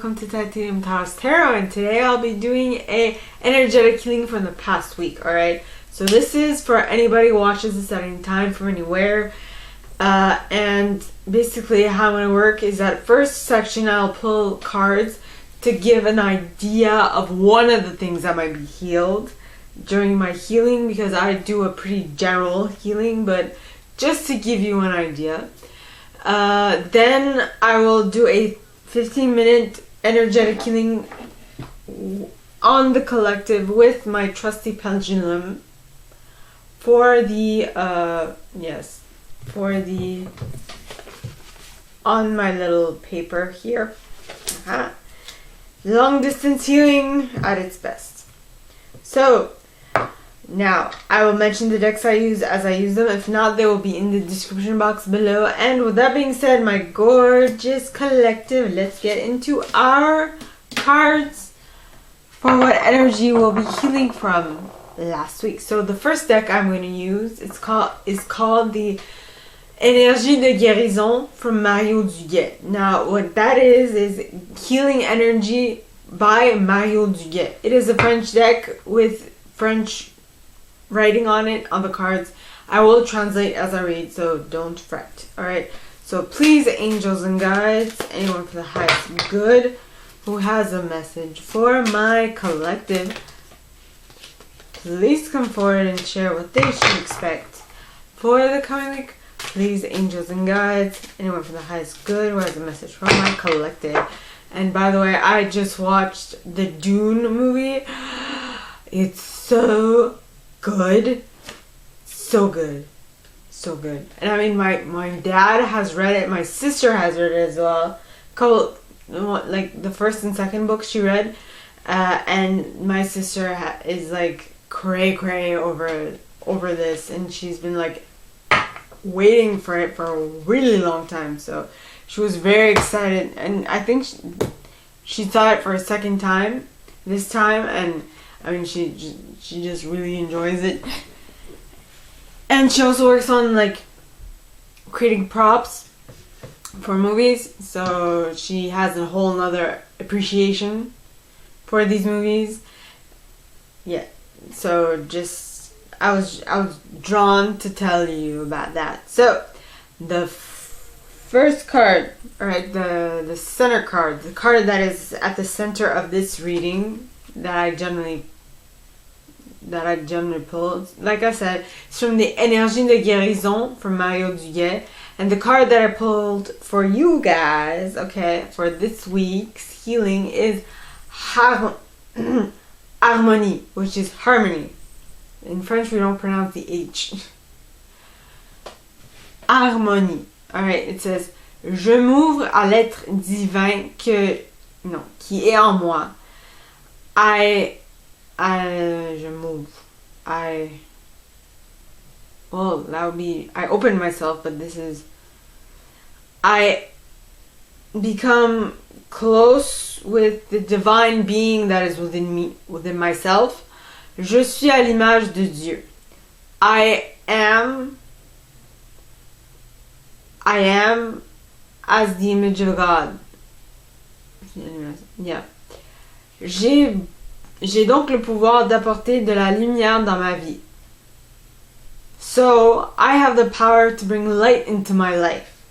welcome to Titanium Taurus Tarot, and today I'll be doing a energetic healing from the past week, alright? So this is for anybody who watches this at any time from anywhere, and basically how I'm going to work is that first section I'll pull cards to give an idea of one of the things that might be healed during my healing, because I do a pretty general healing, but just to give you an idea. Then I will do a 15-minute energetic healing on the collective with my trusty pendulum for the on my little paper here. Long distance healing at its best. So now, I will mention the decks I use as I use them. If not, they will be in the description box below. And with that being said, my gorgeous collective, let's get into our cards for what energy we'll be healing from last week. So the first deck I'm going to use is called the Énergie de guérison from Mario Duguay. Now, what that is healing energy by Mario Duguay. It is a French deck with French writing on it on the cards. I will translate as I read, so don't fret. Alright, so please, angels and guides, anyone for the highest good who has a message for my collective, please come forward and share what they should expect for the coming week. Please, angels and guides, anyone for the highest good who has a message for my collective. And by the way, I just watched the Dune movie. It's so good, so good, so good. And I mean, my dad has read it, my sister has read it as well. Like the first and second book she read, and my sister is like cray over this, and she's been like waiting for it for a really long time. So she was very excited, and I think she saw it for a second time this time, and I mean, she just really enjoys it. And she also works on, like, creating props for movies. So she has a whole nother appreciation for these movies. Yeah. So just, I was drawn to tell you about that. So, the first card, alright, the center card, the card that is at the center of this reading, that I generally pull. Like I said, it's from the Énergie de guérison from Mario Duguay. And the card that I pulled for you guys, okay, for this week's healing is Harmonie, which is harmony. In French, we don't pronounce the H. Harmonie. Alright, it says, je m'ouvre à l'être divin qui est en moi. That would be, I open myself, but this is, I become close with the divine being that is within me, within myself. Je suis à l'image de Dieu. I am as the image of God. Yeah. J'ai donc le pouvoir d'apporter de la lumière dans ma vie. So, I have the power to bring light into my life.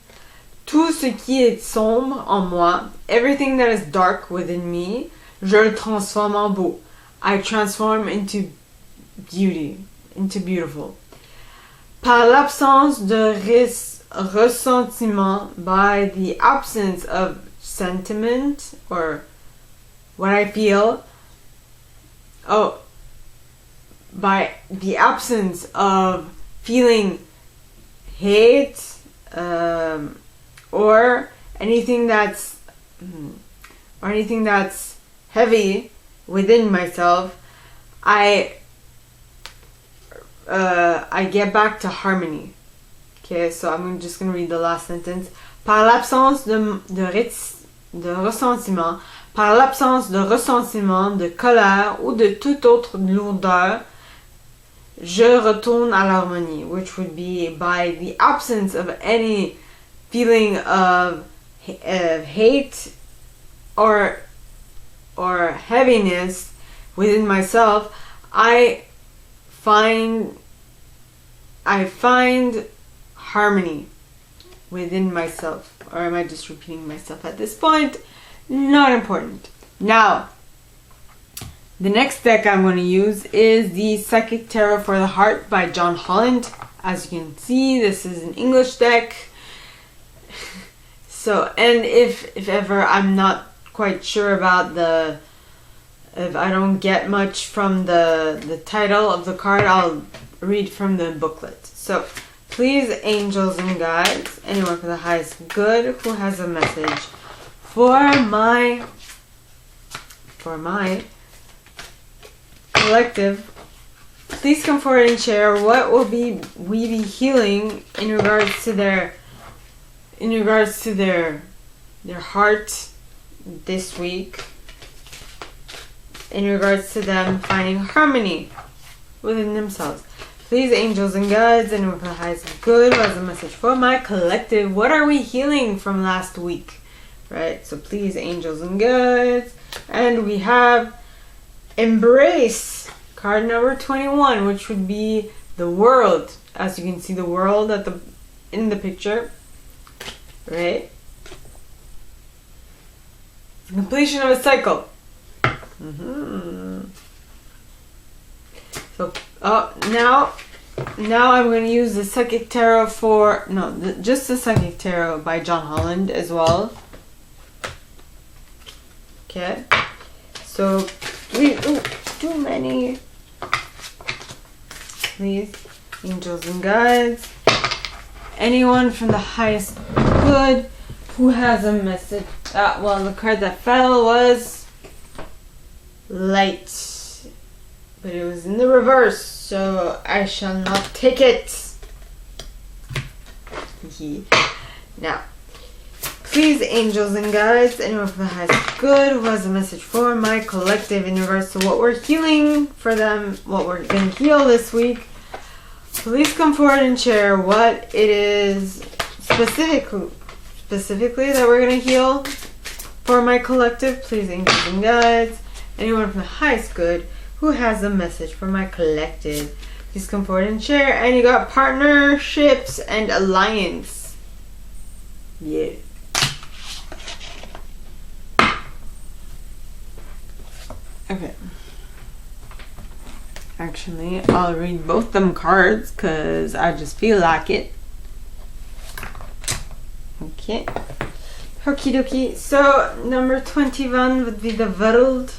Tout ce qui est sombre en moi, everything that is dark within me, je le transforme en beau. I transform into beauty, into beautiful. Par l'absence de ressentiment, by the absence of sentiment, or what I feel, by the absence of feeling hate, or anything that's heavy within myself, I get back to harmony. Okay, so I'm just gonna read the last sentence. Par l'absence de ressentiment, par l'absence de ressentiment, de colère ou de toute autre lourdeur, je retourne à l'harmonie, which would be by the absence of any feeling of hate or heaviness within myself, I find harmony within myself. Or am I just repeating myself at this point? Not important. Now, the next deck I'm going to use is the Psychic Tarot for the Heart by John Holland. As you can see, this is an English deck. So, and if ever I'm not quite sure about if I don't get much from the title of the card, I'll read from the booklet. So, please, angels and guides, anyone for the highest good who has a message for my collective, please come forward and share what will we be healing in regards to their heart this week, in regards to them finding harmony within themselves. Please, angels and guides, anyone for the highest good who has a message for my collective. What are we healing from last week? Right? So please, angels and guides. And we have Embrace, card number 21, which would be the world. As you can see, the world in the picture. Right? The completion of a cycle. So, now I'm going to use the Psychic Tarot just the Psychic Tarot by John Holland as well. Okay. So, too many. Please, angels and guides, anyone from the highest good who has a message. Well, the card that fell was Light. But it was in the reverse, so I shall not take it. Now, please, angels and guides, anyone from the highest good who has a message for my collective in regards to what we're healing for them, what we're going to heal this week. Please come forward and share what it is specifically that we're going to heal for my collective. Please, angels and guides, anyone from the highest good who has a message for my collective, please come forward and share. And you got partnerships and alliance. Yeah. Okay. Actually, I'll read both them cards because I just feel like it. Okay. Okie dokie. So, number 21 would be the world.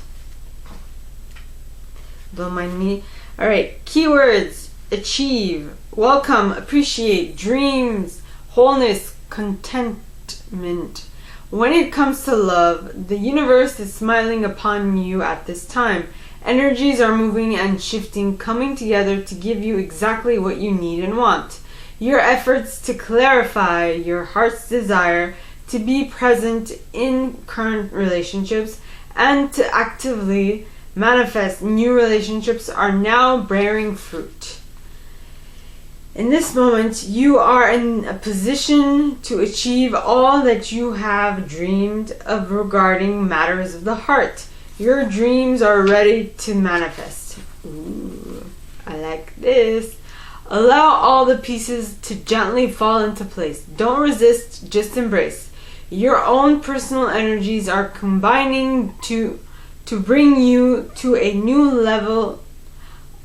Don't mind me. Alright, keywords: achieve, welcome, appreciate, dreams, wholeness, contentment. When it comes to love, the universe is smiling upon you at this time. Energies are moving and shifting, coming together to give you exactly what you need and want. Your efforts to clarify your heart's desire to be present in current relationships and to actively manifest new relationships are now bearing fruit. In this moment, you are in a position to achieve all that you have dreamed of regarding matters of the heart. Your dreams are ready to manifest. Ooh, I like this. Allow all the pieces to gently fall into place. Don't resist, just embrace. Your own personal energies are combining to bring you to a new level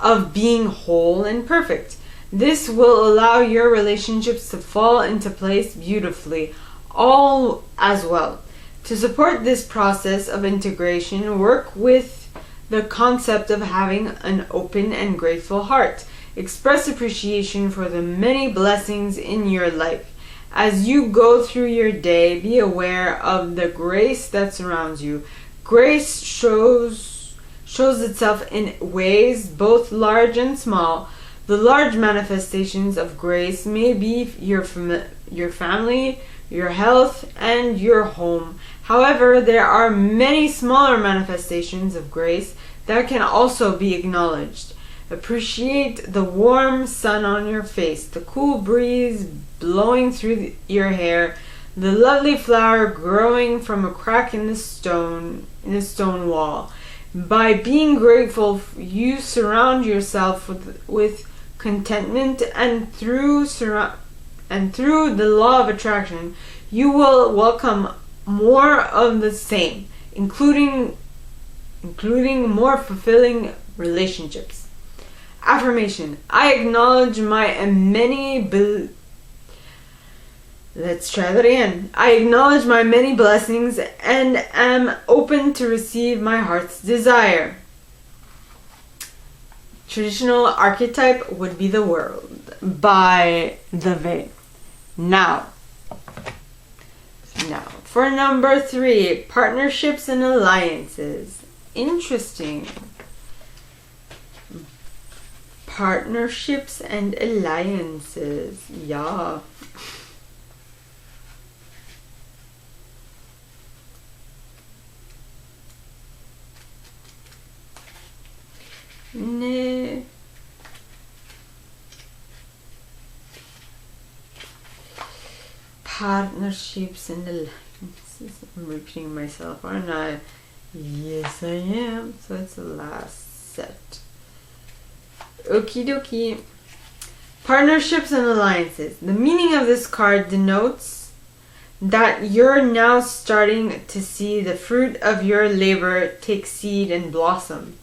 of being whole and perfect. This will allow your relationships to fall into place beautifully, all as well. To support this process of integration, work with the concept of having an open and grateful heart. Express appreciation for the many blessings in your life. As you go through your day, be aware of the grace that surrounds you. Grace shows itself in ways both large and small. The large manifestations of grace may be your family, your health, and your home. However, there are many smaller manifestations of grace that can also be acknowledged. Appreciate the warm sun on your face, the cool breeze blowing through your hair, the lovely flower growing from a crack in the stone wall. By being grateful, you surround yourself with contentment, and through the law of attraction, you will welcome more of the same, including more fulfilling relationships. Affirmation: I acknowledge my many Let's try that again. I acknowledge my many blessings and am open to receive my heart's desire. Traditional archetype would be the world by the Vey. Now, for number 3, partnerships and alliances. Interesting. Partnerships and alliances. Yeah. No. Partnerships and alliances. I'm repeating myself, aren't I? Yes, I am. So it's the last set. Okie dokie. Partnerships and alliances. The meaning of this card denotes that you're now starting to see the fruit of your labor take seed and blossom.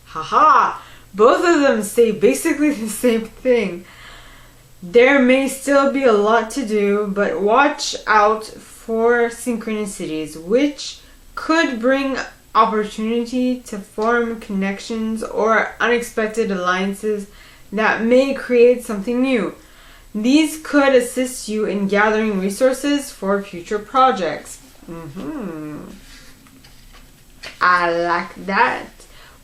Haha! Both of them say basically the same thing. There may still be a lot to do, but watch out for synchronicities, which could bring opportunity to form connections or unexpected alliances that may create something new. These could assist you in gathering resources for future projects. I like that.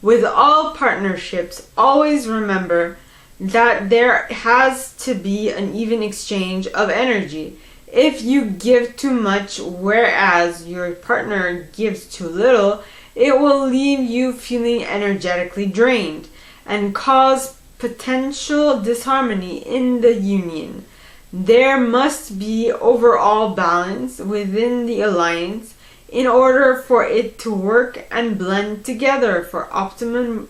With all partnerships, always remember that there has to be an even exchange of energy. If you give too much, whereas your partner gives too little, it will leave you feeling energetically drained and cause potential disharmony in the union. There must be overall balance within the alliance in order for it to work and blend together for optimum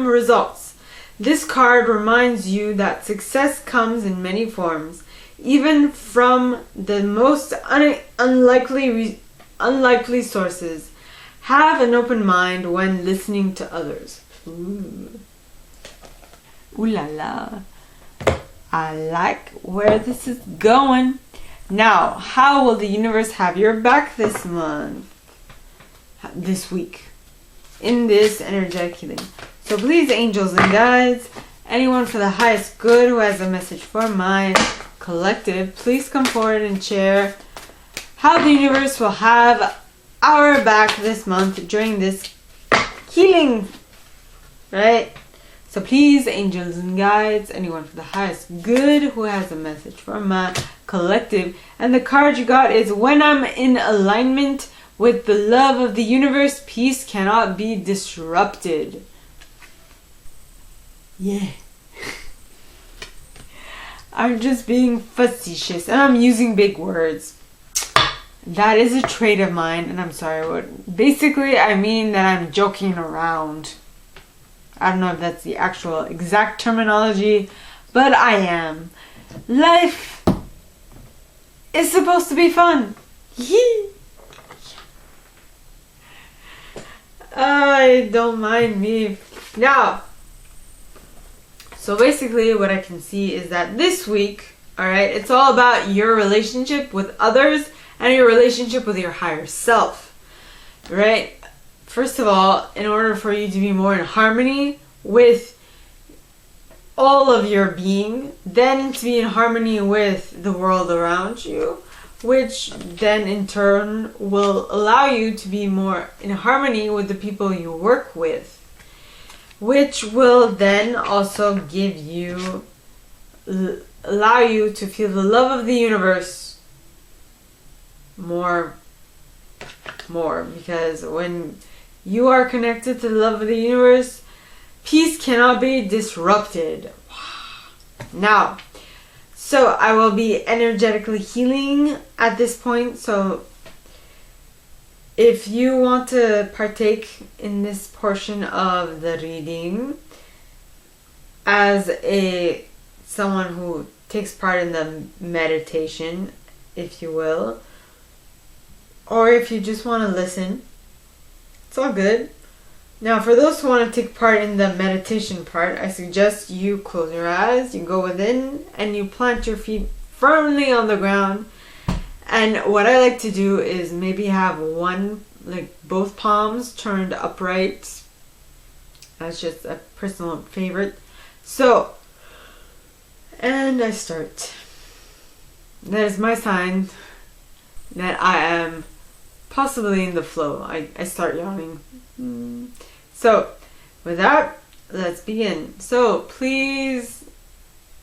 results. This card reminds you that success comes in many forms, even from the most unlikely sources. Have an open mind when listening to others. Ooh la la. I like where this is going. Now, how will the universe have your back this month? This week. In this energetic healing. So please, angels and guides, anyone for the highest good who has a message for my collective, please come forward and share how the universe will have our back this month during this healing. Right? So please, angels and guides, anyone for the highest good who has a message for my collective. And the card you got is, when I'm in alignment with the love of the universe, peace cannot be disrupted. Yeah. I'm just being facetious and I'm using big words. That is a trait of mine, and I'm sorry. Basically, I mean that I'm joking around. I don't know if that's the actual exact terminology, but I am. Life is supposed to be fun. I don't mind me. Now, so basically what I can see is that this week, alright, it's all about your relationship with others and your relationship with your higher self. Right? First of all, in order for you to be more in harmony with all of your being, then to be in harmony with the world around you, which then in turn will allow you to be more in harmony with the people you work with, which will then also give you, allow you to feel the love of the universe more, because when you are connected to the love of the universe, peace cannot be disrupted. Now, So I will be energetically healing at this point. So if you want to partake in this portion of the reading as someone who takes part in the meditation, if you will, or if you just want to listen, it's all good. Now, for those who want to take part in the meditation part, I suggest you close your eyes, you go within, and you plant your feet firmly on the ground. And what I like to do is maybe have both palms turned upright. That's just a personal favorite. So, and I start. That is my sign that I am possibly in the flow. I start yawning. So, with that, let's begin. So, please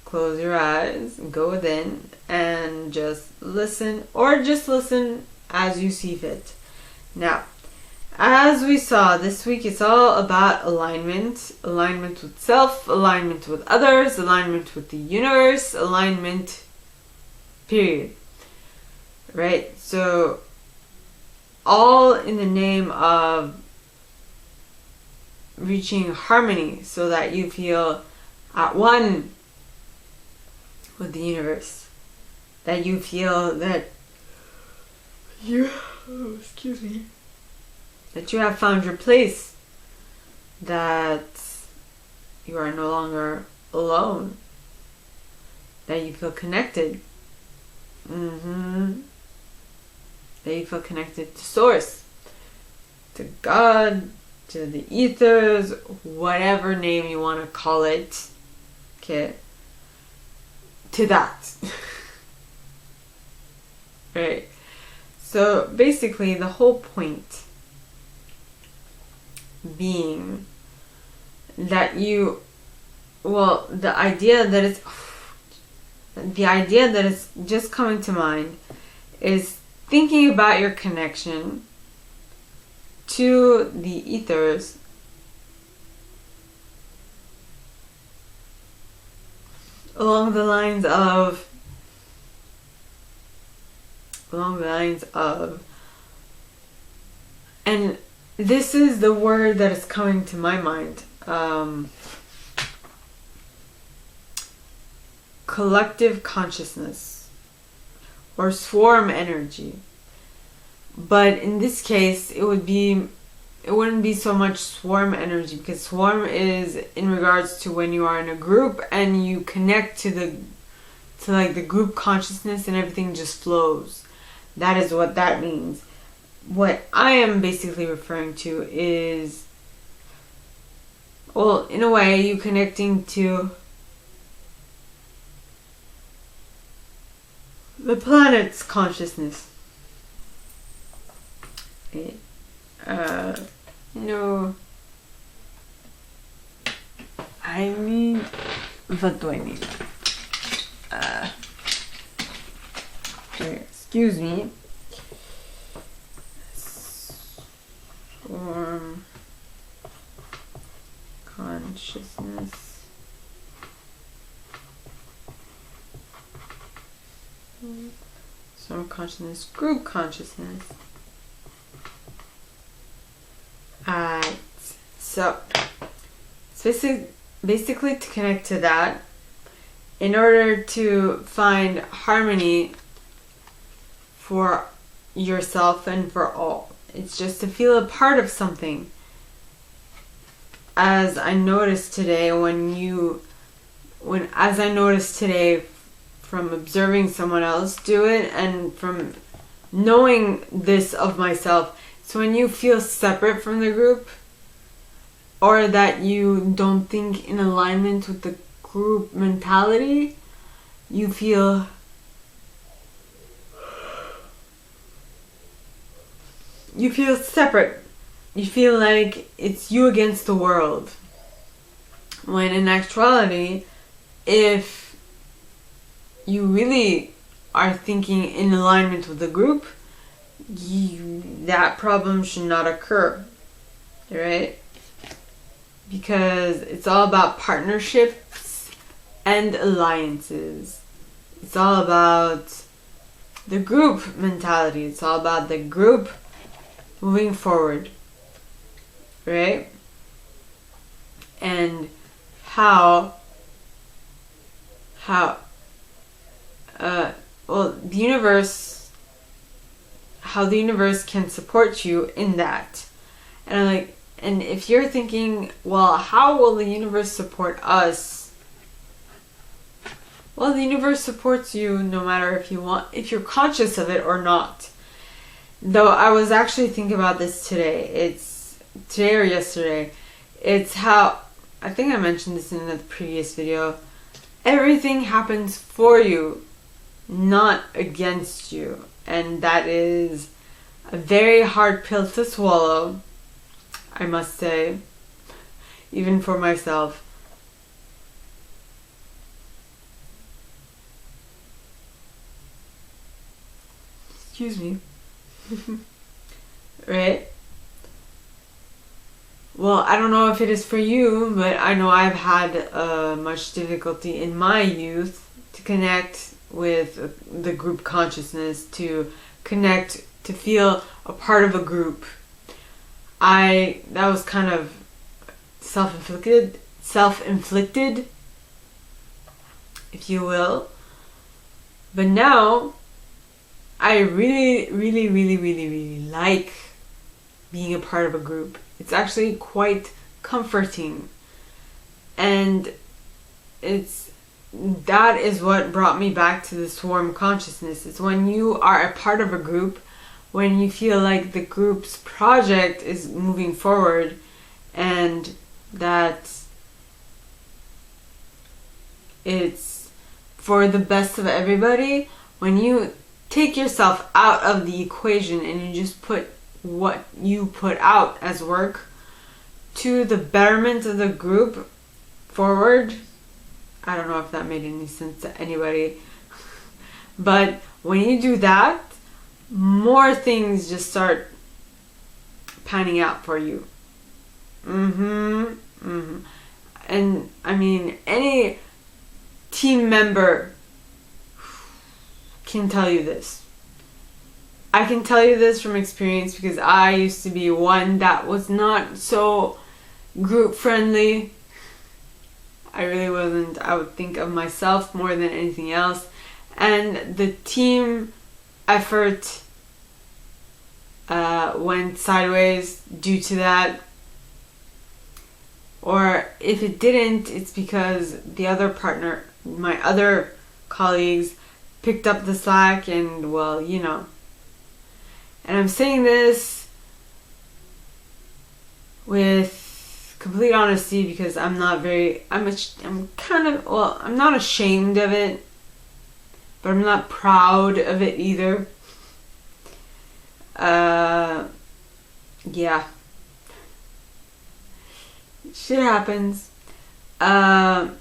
close your eyes, go within, and just listen, or just listen as you see fit. Now, as we saw this week, it's all about alignment. Alignment with self, alignment with others, alignment with the universe, alignment, period. Right? So, all in the name of reaching harmony so that you feel at one with the universe. That you feel that that you have found your place. That you are no longer alone. That you feel connected. That you feel connected to Source, to God, to the ethers, whatever name you want to call it. Okay. To that. Right. So basically the whole point being that the idea that is just coming to mind is thinking about your connection to the ethers along the lines of and this is the word that is coming to my mind, collective consciousness or swarm energy. But in this case, it wouldn't be so much swarm energy, because swarm is in regards to when you are in a group and you connect to the group consciousness and everything just flows. That is what that means. What I am basically referring to is, well, in a way, you connecting to the planet's consciousness. No. I mean, what do I mean? Excuse me. Swarm consciousness. Swarm consciousness, group consciousness. So basically to connect to that, in order to find harmony for yourself and for all. It's just to feel a part of something. As I noticed today from observing someone else do it and from knowing this of myself. So when you feel separate from the group, or that you don't think in alignment with the group mentality, you feel separate. You feel like it's you against the world. When in actuality, if you really are thinking in alignment with the group, that problem should not occur, right? Because it's all about partnerships and alliances. it's all about the group mentality. It's all about the group moving forward, right? And how the universe, how the universe can support you in that. And I'm like, and if you're thinking, well, how will the universe support us? Well, the universe supports you no matter if you're conscious of it or not. Though I was actually thinking about this today. It's today or yesterday. It's how, I think I mentioned this in the previous video. Everything happens for you, not against you. And that is a very hard pill to swallow, I must say, even for myself. Excuse me. Right? Well, I don't know if it is for you, but I know I've had much difficulty in my youth to connect with the group consciousness, to connect, to feel a part of a group. That was kind of self-inflicted, if you will. But now, I really, really, really, really, really like being a part of a group. It's actually quite comforting. And that is what brought me back to the swarm consciousness. It's when you are a part of a group, when you feel like the group's project is moving forward and that it's for the best of everybody. When you take yourself out of the equation and you just put what you put out as work to the betterment of the group forward. I don't know if that made any sense to anybody. But when you do that, more things just start panning out for you. And I mean, any team member can tell you this. I can tell you this from experience because I used to be one that was not so group friendly. I really wasn't. I would think of myself more than anything else. And the team effort went sideways due to that. Or if it didn't, it's because the other partner, my other colleagues, picked up the slack and, well, you know. And I'm saying this with complete honesty because I'm not ashamed of it, but I'm not proud of it either. Yeah. Shit happens. But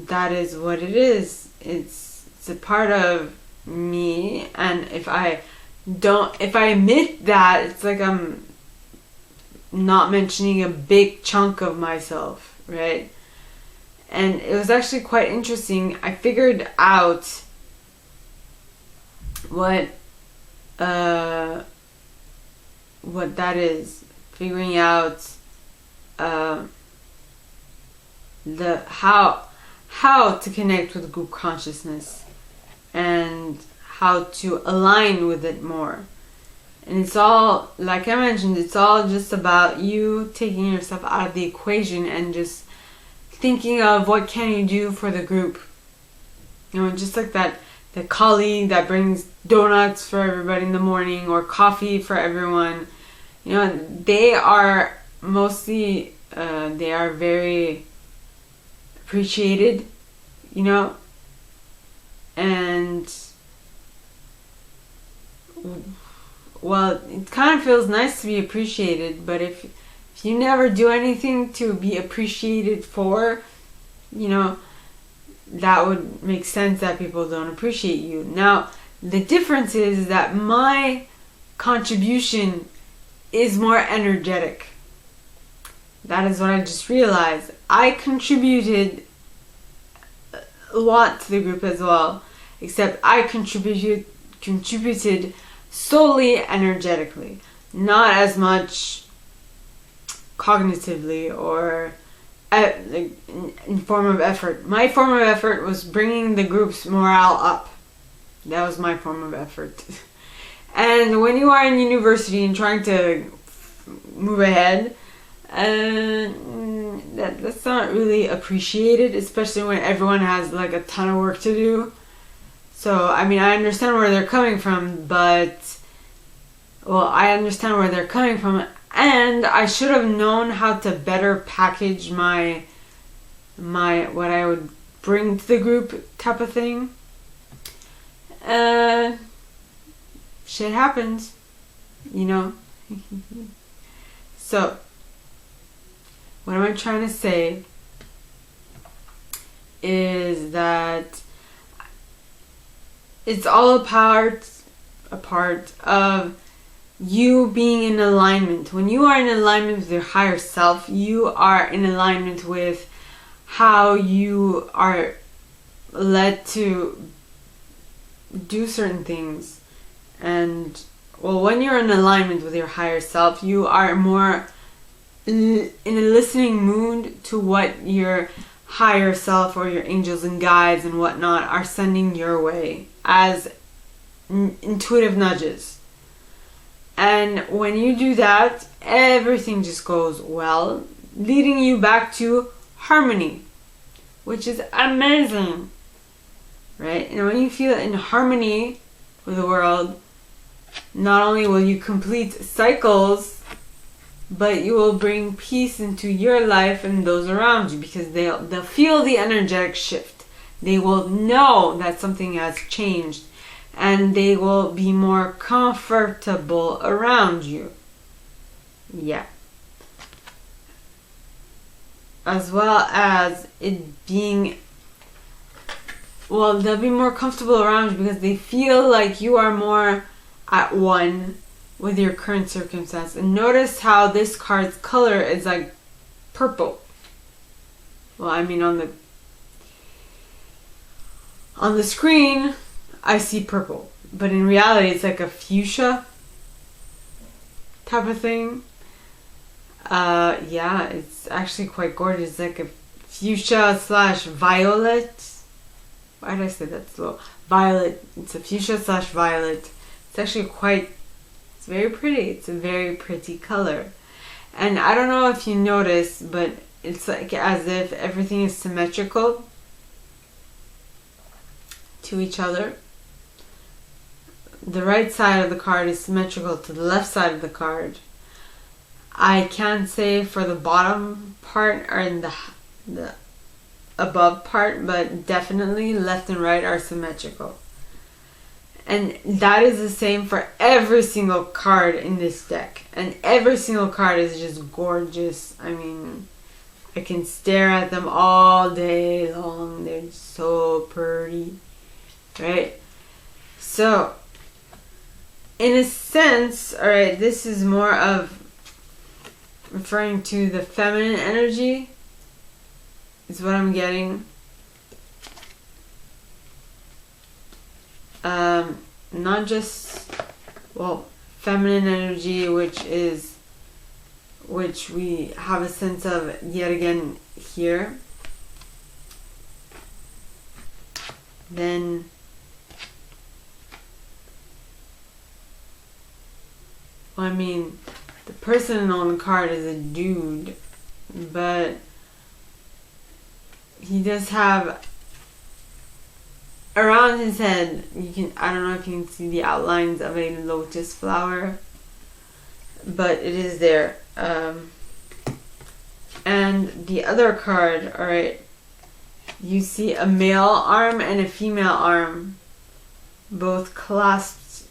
that is what it is. It's a part of me, and if I admit that, it's like I'm not mentioning a big chunk of myself, right? And it was actually quite interesting. I figured out what that is. Figuring out the how to connect with group consciousness and how to align with it more. And it's all, like I mentioned, it's all just about you taking yourself out of the equation and just thinking of what can you do for the group. You know, just like that, the colleague that brings donuts for everybody in the morning or coffee for everyone. You know, they are mostly, they are very appreciated, you know, and well, it kind of feels nice to be appreciated, but if you never do anything to be appreciated for, you know, that would make sense that people don't appreciate you. Now, the difference is that my contribution is more energetic. That is what I just realized. I contributed a lot to the group as well. except I contributed solely energetically, not as much cognitively or in form of effort. My form of effort was bringing the group's morale up. That was my form of effort. And when you are in university and trying to move ahead, that's not really appreciated, especially when everyone has like a ton of work to do. So, I mean, I understand where they're coming from, and I should have known how to better package my what I would bring to the group type of thing. Shit happens, you know. So, what am I trying to say is that it's all a part of you being in alignment. When you are in alignment with your higher self, you are in alignment with how you are led to do certain things. And well, when you're in alignment with your higher self, you are more in a listening mood to what your higher self or your angels and guides and whatnot are sending your way as intuitive nudges. And when you do that, everything just goes well, leading you back to harmony, which is amazing, right? And when you feel in harmony with the world, not only will you complete cycles, but you will bring peace into your life and those around you, because they'll feel the energetic shift. They will know that something has changed, and they will be more comfortable around you. Yeah. As well as it being, well, they'll be more comfortable around you because they feel like you are more at one with your current circumstance. And notice how this card's color is like purple. Well, I mean, on the screen I see purple, but in reality it's like a fuchsia type of thing. Yeah, it's actually quite gorgeous. It's like a fuchsia / violet. Why did I say that slow? Violet. It's a fuchsia / violet. It's actually quite, it's very pretty. It's a very pretty color. And I don't know if you notice, but it's like as if everything is symmetrical to each other. The right side of the card is symmetrical to the left side of the card. I can't say for the bottom part or in the above part, but definitely left and right are symmetrical. And that is the same for every single card in this deck. And every single card is just gorgeous. I mean, I can stare at them all day long. They're so pretty, right? So, in a sense, alright, this is more of referring to the feminine energy, is what I'm getting. Not just, well, feminine energy, which we have a sense of yet again here. Then well, I mean, the person on the card is a dude, but he does have around his head, I don't know if you can see the outlines of a lotus flower, but it is there. And the other card, alright, you see a male arm and a female arm, both clasped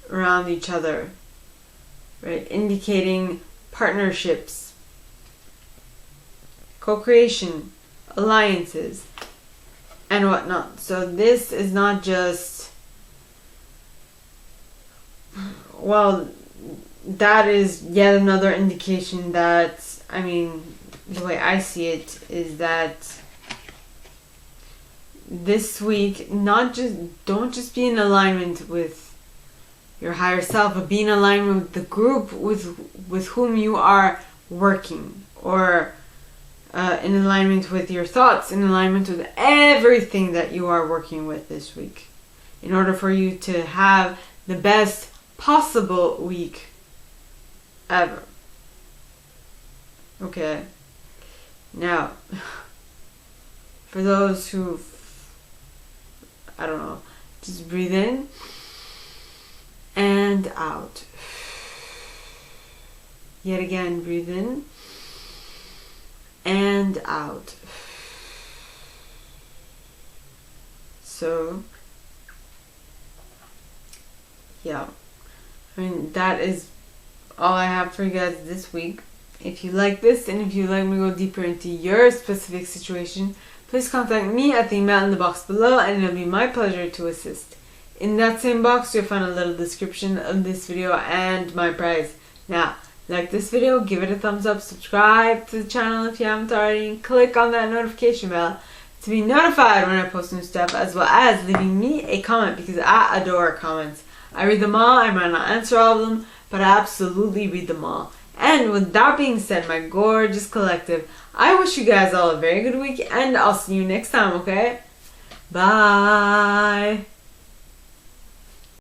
around each other, right, indicating partnerships, co-creation, alliances, and whatnot. So this is not just, well, that is yet another indication that, I mean, the way I see it is that this week, don't just be in alignment with your higher self, but be in alignment with the group with whom you are working, or in alignment with your thoughts, in alignment with everything that you are working with this week, in order for you to have the best possible week ever. Okay. Now, for those who, I don't know, just breathe in and out. Yet again, breathe in and out. So, yeah. I mean, that is all I have for you guys this week. If you like this, and if you'd like me to go deeper into your specific situation, please contact me at the email in the box below, and it'll be my pleasure to assist. In that same box, you'll find a little description of this video and my price. Now, like this video, give it a thumbs up, subscribe to the channel if you haven't already, and click on that notification bell to be notified when I post new stuff, as well as leaving me a comment, because I adore comments. I read them all. I might not answer all of them, but I absolutely read them all. And with that being said, my gorgeous collective, I wish you guys all a very good week, and I'll see you next time, okay? Bye!